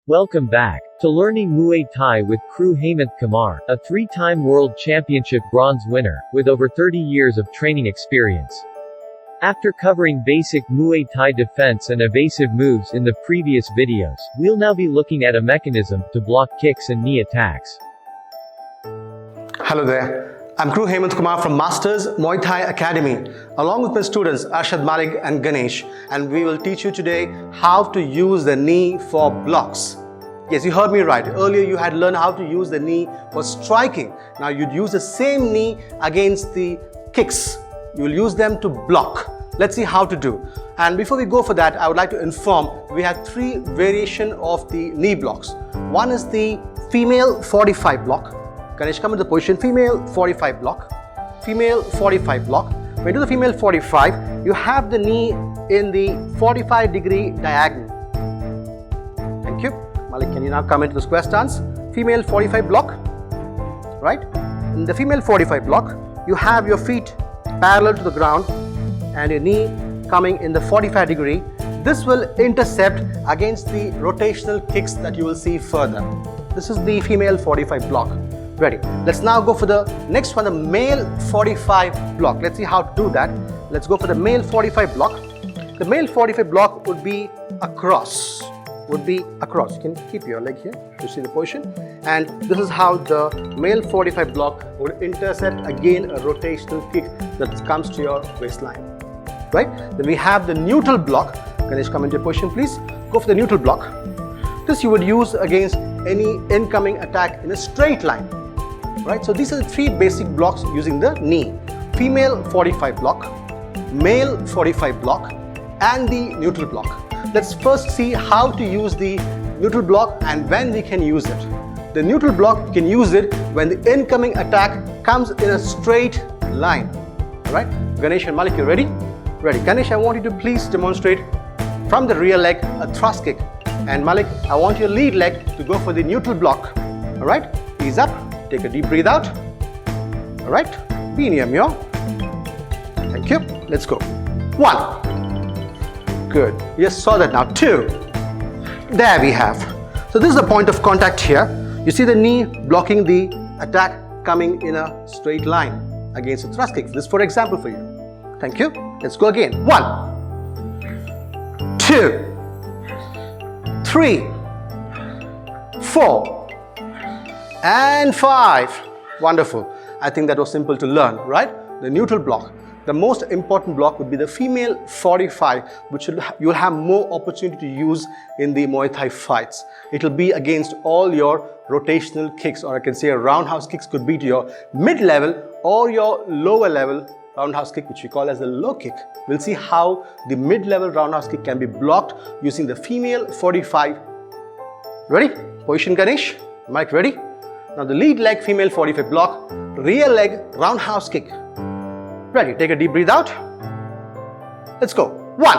Welcome back to learning Muay Thai with Kru Hemanth Kumar, a three-time World Championship bronze winner, with over 30 years of training experience. After covering basic Muay Thai defense and evasive moves in the previous videos, we'll now be looking at a mechanism to block kicks and knee attacks. Hello there. I'm Kru Hemanth Kumar from Masters Muay Thai Academy, along with my students Arshad, Malik and Ganesh, and we will teach you today how to use the knee for blocks. Yes, you heard me right. Earlier you had learned how to use the knee for striking. Now you'd use the same knee against the kicks. You will use them to block. Let's see how to do. And before we go for that, I would like to inform we have three variations of the knee blocks. One is the female 45 block. Ganesh, come into the position. Female 45 block. Female 45 block. When you do the female 45, you have the knee in the 45-degree diagonal. Thank you. Malik, can you now come into the square stance? Female 45 block. Right? In the female 45 block, you have your feet parallel to the ground and your knee coming in the 45 degree. This will intercept against the rotational kicks that you will see further. This is the female 45 block. Ready. Let's now go for the next one, the male 45 block. Let's see how to do that. Let's go for the male 45 block. The male 45 block would be across. You can keep your leg here to see the position. And this is how the male 45 block would intercept again a rotational kick that comes to your waistline. Right? Then we have the neutral block. Ganesh, come into your position, please. Go for the neutral block. This you would use against any incoming attack in a straight line. Right? So these are the three basic blocks using the knee. Female 45 block, male 45 block, and the neutral block. Let's first see how to use the neutral block and when we can use it. The neutral block, you can use it when the incoming attack comes in a straight line. Alright? Ganesh and Malik, you ready? Ready. Ganesh, I want you to please demonstrate from the rear leg a thrust kick. And Malik, I want your lead leg to go for the neutral block. Alright? Ease up. Take a deep breath out. Alright? Be near me. Thank you. Let's go. 1. Good. You just saw that now. 2. There we have. So this is the point of contact here. You see the knee blocking the attack coming in a straight line against a thrust kick. This for example for you. Thank you. Let's go again. 1, 2, 3, 4, and 5. Wonderful. I think that was simple to learn, right? The neutral block. The most important block would be the female 45, which you'll have more opportunity to use in the Muay Thai fights. It will be against all your rotational kicks, or I can say a roundhouse kicks could be to your mid-level or your lower level roundhouse kick, which we call as the low kick. We'll see how the mid-level roundhouse kick can be blocked using the female 45. Ready? Position, Ganesh. Mike, ready? Now the lead leg female 45 block, rear leg roundhouse kick. Ready? Take a deep breath out. Let's go. 1.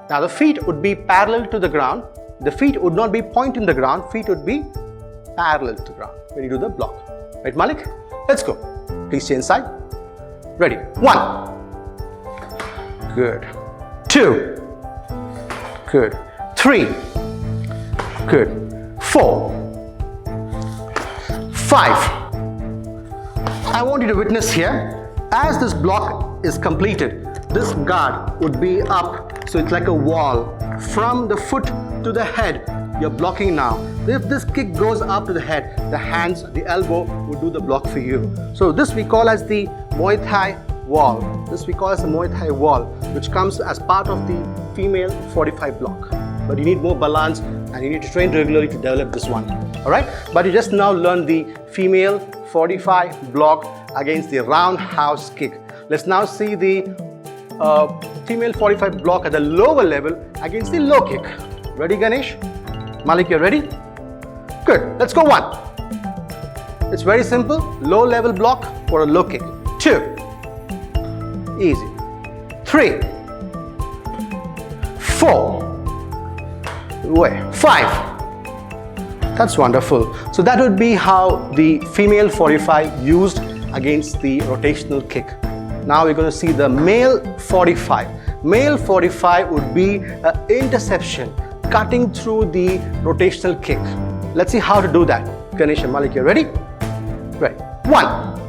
Now the feet would be parallel to the ground. The feet would not be pointing the ground. Feet would be parallel to the ground when you do the block. Right, Malik? Let's go. Please stay inside. Ready? 1. Good. 2. Good. 3. Good. 4. 5. I want you to witness here, as this block is completed, this guard would be up, so it's like a wall. From the foot to the head, you're blocking now. If this kick goes up to the head, the hands, the elbow would do the block for you. So this we call as the Muay Thai wall. This we call as the Muay Thai wall, which comes as part of the female 45 block. But you need more balance and you need to train regularly to develop this one. Alright? But you just now learned the female 45 block against the roundhouse kick. Let's now see the female 45 block at the lower level against the low kick. Ready, Ganesh? Malik, you ready? Good. Let's go. 1. It's very simple. Low level block for a low kick. 2. Easy. 3. 4. 5. That's wonderful. So that would be how the female 45 used against the rotational kick. Now we're going to see the male 45. Male 45 would be an interception cutting through the rotational kick. Let's see how to do that. Ganesh and Malik, you ready? Right. 1.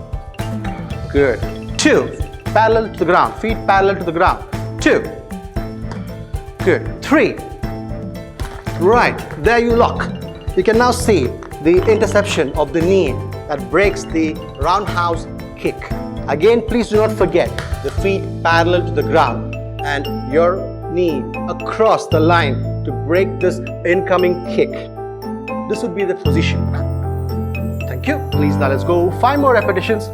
Good. 2. Parallel to the ground. Feet parallel to the ground. 2. Good. 3. Right. There you lock. You can now see the interception of the knee that breaks the roundhouse kick. Again, please do not forget the feet parallel to the ground and your knee across the line to break this incoming kick. This would be the position. Thank you. Please now let's go 5 more repetitions.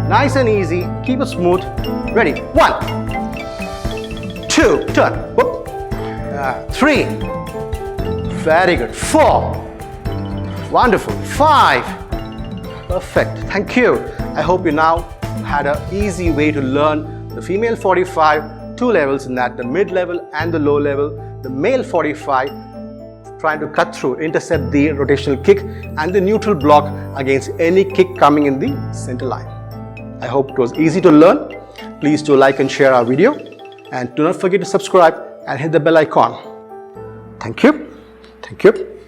Nice and easy. Keep it smooth. Ready? 1. 2. Turn. Whoop. 3. Very good. 4. Wonderful. 5. Perfect. Thank you. I hope you now had an easy way to learn the female 45, 2 levels in that, the mid-level and the low level. The male 45, trying to cut through, intercept the rotational kick and the neutral block against any kick coming in the center line. I hope it was easy to learn. Please do like and share our video. And do not forget to subscribe and hit the bell icon. Thank you. Thank you.